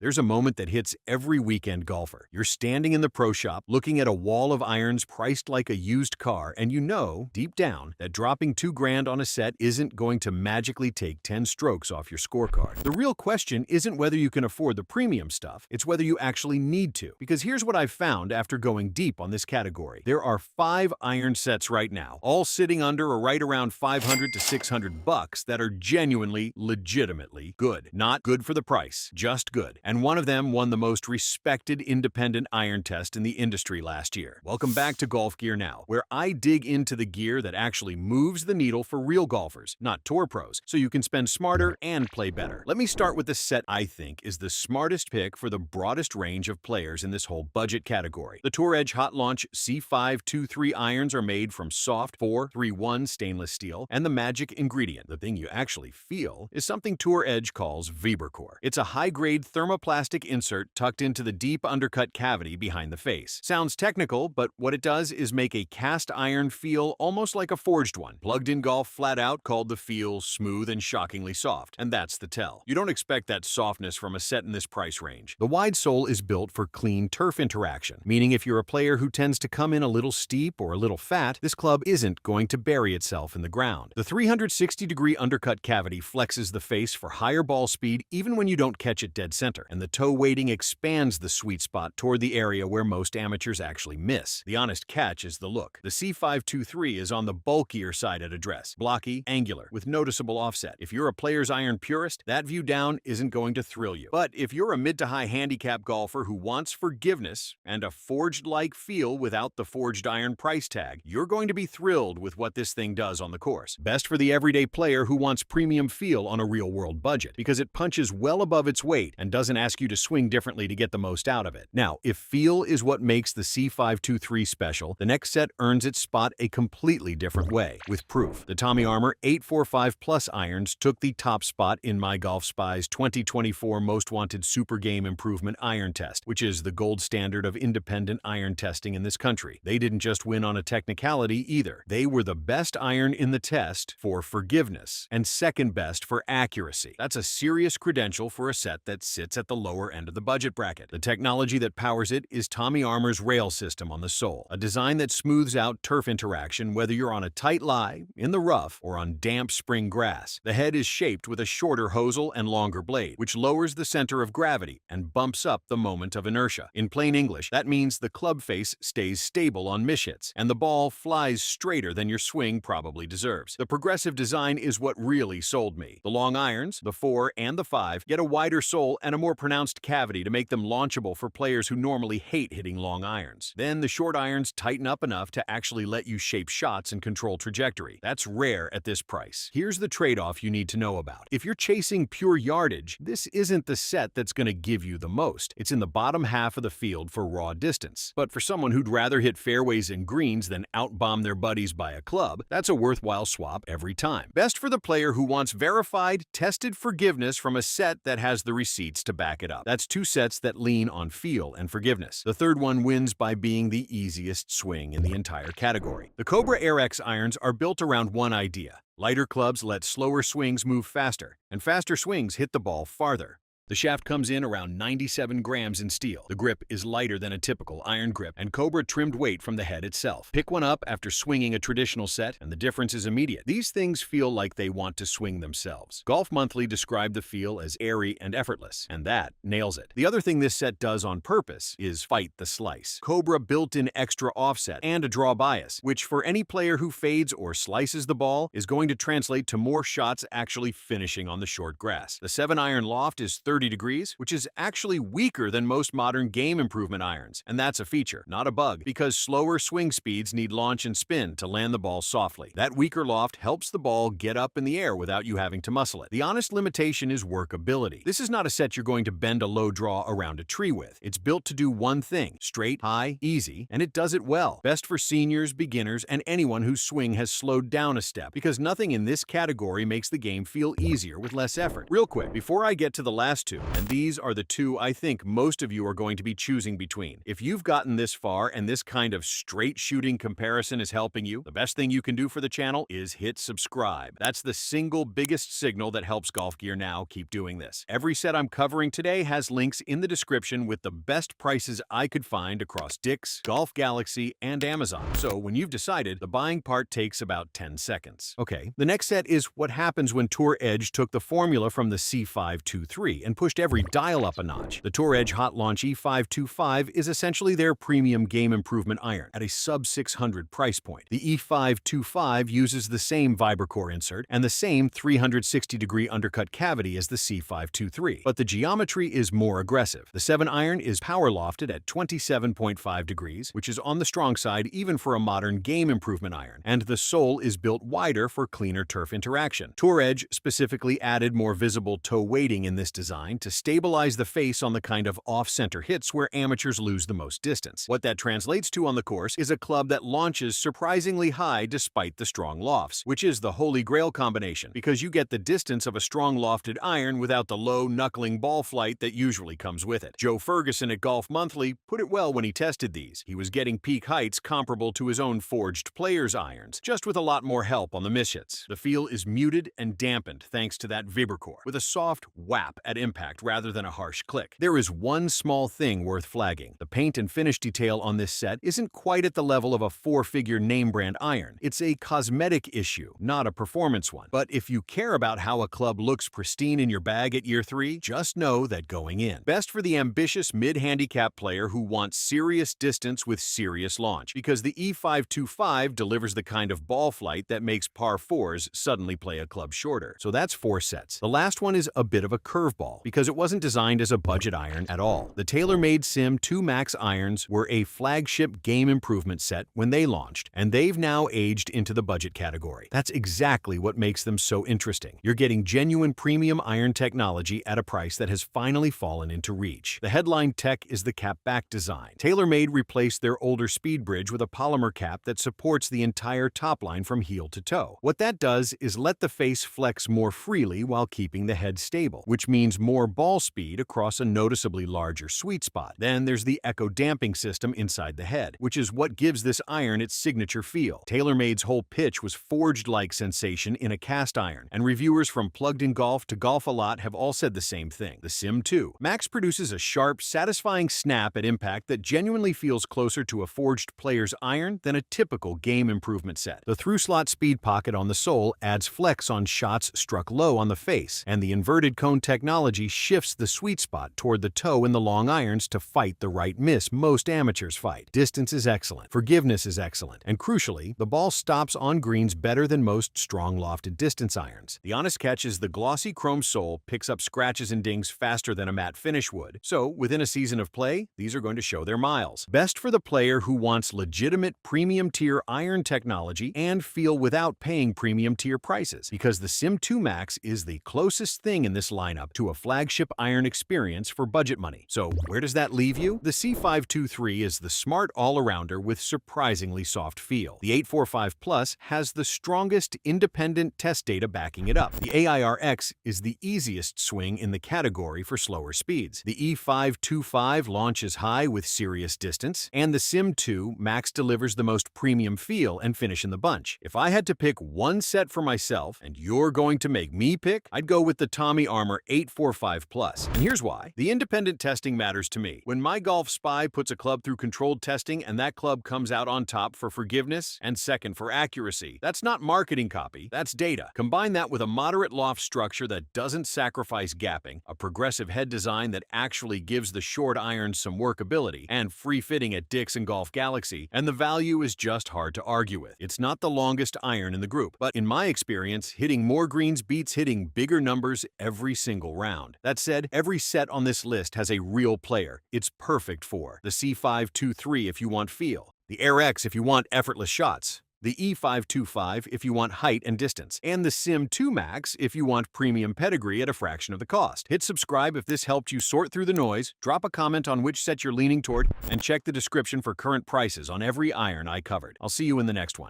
There's a moment that hits every weekend golfer. You're standing in the pro shop, looking at a wall of irons priced like a used car, and you know, deep down, that dropping $2 grand on a set isn't going to magically take 10 strokes off your scorecard. The real question isn't whether you can afford the premium stuff, it's whether you actually need to. Because here's what I've found after going deep on this category. There are 5 iron sets right now, all sitting under or right around $500 to $600 that are genuinely, legitimately good. Not good for the price, just good. And one of them won the most respected independent iron test in the industry last year. Welcome back to Golf Gear Now, where I dig into the gear that actually moves the needle for real golfers, not tour pros, so you can spend smarter and play better. Let me start with the set I think is the smartest pick for the broadest range of players in this whole budget category. The Tour Edge Hot Launch C523 irons are made from soft 431 stainless steel, and the magic ingredient, the thing you actually feel, is something Tour Edge calls VIBRCOR. It's a high-grade thermoplastic insert tucked into the deep undercut cavity behind the face. Sounds technical, but what it does is make a cast iron feel almost like a forged one. Plugged in golf flat out called the feel smooth and shockingly soft, and that's the tell. You don't expect that softness from a set in this price range. The wide sole is built for clean turf interaction, meaning if you're a player who tends to come in a little steep or a little fat, this club isn't going to bury itself in the ground. The 360-degree undercut cavity flexes the face for higher ball speed even when you don't catch it dead center, and the toe weighting expands the sweet spot toward the area where most amateurs actually miss. The honest catch is the look. The C523 is on the bulkier side at address, blocky, angular, with noticeable offset. If you're a player's iron purist, that view down isn't going to thrill you. But if you're a mid to high handicap golfer who wants forgiveness and a forged-like feel without the forged iron price tag, you're going to be thrilled with what this thing does on the course. Best for the everyday player who wants premium feel on a real-world budget, because it punches well above its weight and doesn't ask you to swing differently to get the most out of it. Now, if feel is what makes the C523 special, the next set earns its spot a completely different way, with proof. The Tommy Armour 845 Plus irons took the top spot in My Golf Spy's 2024 Most Wanted Super Game Improvement Iron Test, which is the gold standard of independent iron testing in this country. They didn't just win on a technicality either. They were the best iron in the test for forgiveness and second best for accuracy. That's a serious credential for a set that sits at the lower end of the budget bracket. The technology that powers it is Tommy Armour's rail system on the sole, a design that smooths out turf interaction whether you're on a tight lie, in the rough, or on damp spring grass. The head is shaped with a shorter hosel and longer blade, which lowers the center of gravity and bumps up the moment of inertia. In plain English, that means the club face stays stable on mishits, and the ball flies straighter than your swing probably deserves. The progressive design is what really sold me. The long irons, the 4 and the 5, get a wider sole and a more pronounced cavity to make them launchable for players who normally hate hitting long irons. Then the short irons tighten up enough to actually let you shape shots and control trajectory. That's rare at this price. Here's the trade-off you need to know about. If you're chasing pure yardage, this isn't the set that's going to give you the most. It's in the bottom half of the field for raw distance. But for someone who'd rather hit fairways and greens than outbomb their buddies by a club, that's a worthwhile swap every time. Best for the player who wants verified, tested forgiveness from a set that has the receipts to back it up. That's 2 sets that lean on feel and forgiveness. The third one wins by being the easiest swing in the entire category. The Cobra Air X irons are built around one idea. Lighter clubs let slower swings move faster, and faster swings hit the ball farther. The shaft comes in around 97 grams in steel. The grip is lighter than a typical iron grip, and Cobra trimmed weight from the head itself. Pick one up after swinging a traditional set, and the difference is immediate. These things feel like they want to swing themselves. Golf Monthly described the feel as airy and effortless, and that nails it. The other thing this set does on purpose is fight the slice. Cobra built in extra offset and a draw bias, which for any player who fades or slices the ball is going to translate to more shots actually finishing on the short grass. The 7-iron loft is 30 degrees, which is actually weaker than most modern game improvement irons. And that's a feature, not a bug, because slower swing speeds need launch and spin to land the ball softly. That weaker loft helps the ball get up in the air without you having to muscle it. The honest limitation is workability. This is not a set you're going to bend a low draw around a tree with. It's built to do one thing, straight, high, easy, and it does it well. Best for seniors, beginners, and anyone whose swing has slowed down a step, because nothing in this category makes the game feel easier with less effort. Real quick, before I get to the last two. And these are the two I think most of you are going to be choosing between. If you've gotten this far and this kind of straight shooting comparison is helping you, the best thing you can do for the channel is hit subscribe. That's the single biggest signal that helps Golf Gear Now keep doing this. Every set I'm covering today has links in the description with the best prices I could find across Dick's, Golf Galaxy, and Amazon. So when you've decided, the buying part takes about 10 seconds. Okay, the next set is what happens when Tour Edge took the formula from the C523 and pushed every dial up a notch. The Tour Edge Hot Launch E525 is essentially their premium game improvement iron at a sub-600 price point. The E525 uses the same VIBRCOR insert and the same 360-degree undercut cavity as the C523, but the geometry is more aggressive. The 7-iron is power lofted at 27.5 degrees, which is on the strong side even for a modern game improvement iron, and the sole is built wider for cleaner turf interaction. Tour Edge specifically added more visible toe weighting in this design to stabilize the face on the kind of off-center hits where amateurs lose the most distance. What that translates to on the course is a club that launches surprisingly high despite the strong lofts, which is the holy grail combination, because you get the distance of a strong lofted iron without the low knuckling ball flight that usually comes with it. Joe Ferguson at Golf Monthly put it well when he tested these. He was getting peak heights comparable to his own forged player's irons, just with a lot more help on the mishits. The feel is muted and dampened thanks to that VIBRCOR, with a soft whap at impact rather than a harsh click. There is one small thing worth flagging. The paint and finish detail on this set isn't quite at the level of a 4-figure name brand iron. It's a cosmetic issue, not a performance one. But if you care about how a club looks pristine in your bag at year 3, just know that going in. Best for the ambitious mid-handicap player who wants serious distance with serious launch, because the E525 delivers the kind of ball flight that makes par 4s suddenly play a club shorter. So that's 4 sets. The last one is a bit of a curveball, because it wasn't designed as a budget iron at all. The TaylorMade Sim 2 Max irons were a flagship game improvement set when they launched, and they've now aged into the budget category. That's exactly what makes them so interesting. You're getting genuine premium iron technology at a price that has finally fallen into reach. The headline tech is the cap back design. TaylorMade replaced their older speed bridge with a polymer cap that supports the entire top line from heel to toe. What that does is let the face flex more freely while keeping the head stable, which means more ball speed across a noticeably larger sweet spot. Then there's the echo damping system inside the head, which is what gives this iron its signature feel. TaylorMade's whole pitch was forged-like sensation in a cast iron, and reviewers from Plugged In Golf to Golf A Lot have all said the same thing. The Sim 2 Max produces a sharp, satisfying snap at impact that genuinely feels closer to a forged player's iron than a typical game improvement set. The through-slot speed pocket on the sole adds flex on shots struck low on the face, and the inverted cone technology shifts the sweet spot toward the toe in the long irons to fight the right miss most amateurs fight. Distance is excellent, forgiveness is excellent, and crucially, the ball stops on greens better than most strong lofted distance irons. The honest catch is the glossy chrome sole picks up scratches and dings faster than a matte finish would, so within a season of play, these are going to show their miles. Best for the player who wants legitimate premium tier iron technology and feel without paying premium tier prices, because the Sim 2 Max is the closest thing in this lineup to a flagship iron experience for budget money. So where does that leave you? The C523 is the smart all-arounder with surprisingly soft feel. The 845 Plus has the strongest independent test data backing it up. The AIRX is the easiest swing in the category for slower speeds. The E525 launches high with serious distance, and the Sim 2 Max delivers the most premium feel and finish in the bunch. If I had to pick one set for myself, and you're going to make me pick, I'd go with the Tommy Armour 845 Plus. And here's why. The independent testing matters to me. When my golf spy puts a club through controlled testing and that club comes out on top for forgiveness and second for accuracy, that's not marketing copy, that's data. Combine that with a moderate loft structure that doesn't sacrifice gapping, a progressive head design that actually gives the short irons some workability, and free fitting at Dick's and Golf Galaxy, and the value is just hard to argue with. It's not the longest iron in the group, but in my experience, hitting more greens beats hitting bigger numbers every single round. That said, every set on this list has a real player it's perfect for. The C523 if you want feel, the AirX if you want effortless shots, the E525 if you want height and distance, and the Sim 2 Max if you want premium pedigree at a fraction of the cost. Hit subscribe if this helped you sort through the noise, drop a comment on which set you're leaning toward, and check the description for current prices on every iron I covered. I'll see you in the next one.